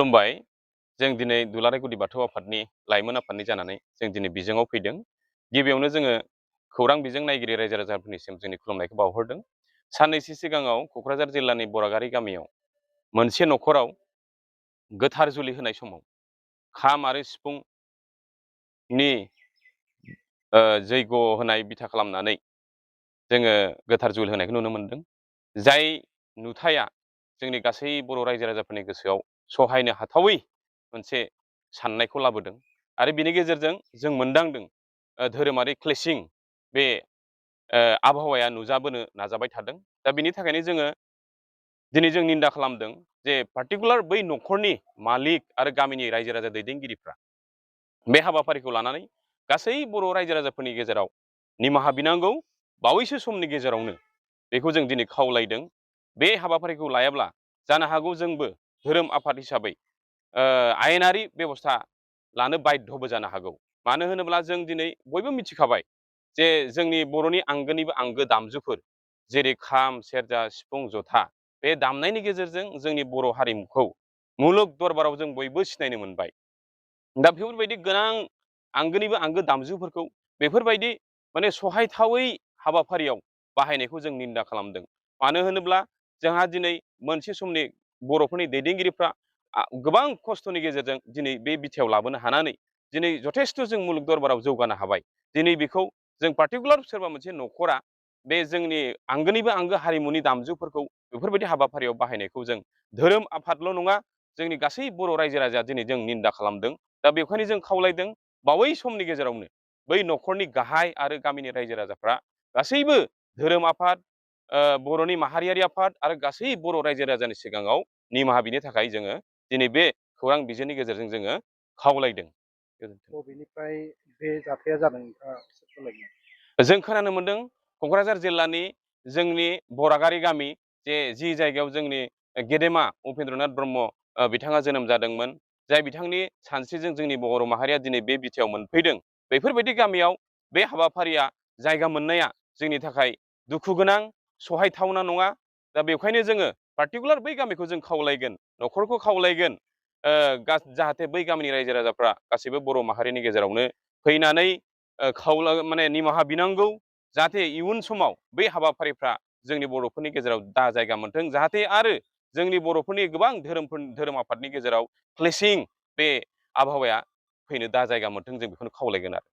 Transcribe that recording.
खुलुमबाय। जों दिनै दुलाराय गुदि बाथौ आफादनि लाइमोन आफादनि जानानै जों दिनै बिजोङाव फैदों। गिबियावनो जोङो खौरां बिजों नायगिरि रायजो राजाफोरनिसिम जोंनि खुलुमनायखौ बावहरदों। साननैसो सिगाङाव क'क्राझार जिल्लानि बरागारि गामियाव मोनसे न'खराव गोथार जुलि होनाय समाव खाम आरो सिफुंनि जैग' होनाय बिथा खालामनानै जोङो गोथार जुलि होनायखौ नुनो मोनदों। जाय नुथाया जोंनि गासै बर' रायजो राजाफोरनि गोसोआव सहायनो हाथावै मोनसे साननायखौ लाबोदों आरो बिनि गेजेरजों जों मोनदांदों धोरोमारि क्लेशिं बे आबहावाया नुजाबोनो नाजाबाय थादों। दा बिनि थाखायनो जोङो दिनै जों निन्दा खालामदों जे पार्टिकुलार बै न'खरनि मालिक आरो गामिनि रायजो राजा दैदेनगिरिफ्रा बे हाबाफारिखौ लानानै गासै बर' रायजो राजाफोरनि गेजेराव निमाहा बिनांगौ। बावैसो समनि गेजेरावनो बेखौ जों दिनै खावलायदों। बे हाबाफारिखौ लायाब्ला जानो हागौ जोंबो धोरोम आफाद हिसाबै आयेनारि बेबस्था लानो बाध्यबो जानो हागौ। मानो होनोब्ला जों दिनै बयबो मिथिखाबाय जे जोंनि बर'नि आंगोनिबो आंगो दामजुफोर जेरै खाम, सेरजा, सिफुं, जथा बे दामनायनि गेजेरजों जोंनि बर' हारिमुखौ मुलुग दरबाराव जों बयबो सिनायनो मोनबाय। दा बेफोरबायदि गोनां आंगोनिबो आंगो दामजुफोरखौ बेफोरबायदि माने सहायथावै हाबाफारियाव बाहायनायखौ जों निन्दा खालामदों। मानो होनोब्ला जोंहा दिनै मोनसे समनि बर'फोरनि दैदेनगिरिफ्रा गोबां खस्थ'नि गेजेरजों दिनै बे बिथायाव लाबोनो हानानै दिनै जथेस्थ' जों मुलुग दरबाराव जौगानो हाबाय। दिनै बेखौ जों पार्टिकुलार सोरबा मोनसे न'खरा बे जोंनि आंगोनिबो आंगो हारिमुनि दामजुफोरखौ बेफोरबायदि हाबाफारियाव बाहायनायखौ जों धोरोम आफादल' नङा जोंनि गासै बर' रायजो राजाया दिनै जों निन्दा खालामदों। दा बेखायनो जों खावलायदों बावै समनि गेजेरावनो बै न'खरनि गाहाय आरो गामिनि रायजो राजाफ्रा गासैबो धोरोम आफाद, बर'नि माहारियारि आफाद आरो गासै बर' रायजो राजानि सिगाङाव निमाहा बिनो थाखाय जोङो दिनै बे खौरां बिजोंनि गेजेरजों जोङो खावलायदों। बबेनिफ्राय बे जाथाया जादों नोंथाङा एसे फोरमायनो? जों खोनानो मोनदों क'क्राझार जिल्लानि जोंनि बरागारि गामि जि जायगायाव जोंनि गेदेमा उपेन्द्रनाथ ब्रह्म बिथाङा जोनोम जादोंमोन, जाय बिथांनि सानस्रिजों जोंनि बर' माहारिया दिनै बे बिथायाव मोनफैदों। बेफोरबायदि गामियाव बे हाबाफारिया जायगा मोननाया जोंनि थाखाय दुखु गोनां, सहायथावना नङा। दा बेखायनो जोङो पार्टिकुलार बै गामिखौ जों खावलायगोन, न'खरखौ खावलायगोन जाहाथे बै गामिनि रायजो राजाफ्रा गासैबो बर' माहारिनि गेजेरावनो फैनानै माने निमाहा बिनांगौ। जाहाथे इयुन समाव बै हाबाफारिफ्रा जोंनि बर'फोरनि गेजेराव दा जायगा मोनथों। जाहाथे आरो जोंनि बर'फोरनि गोबां धोरोम आफादनि गेजेराव क्लेशिं बे आबहावाया फैनो दा जायगा मोनथों, जों बेखौनो खावलायगोन आरो।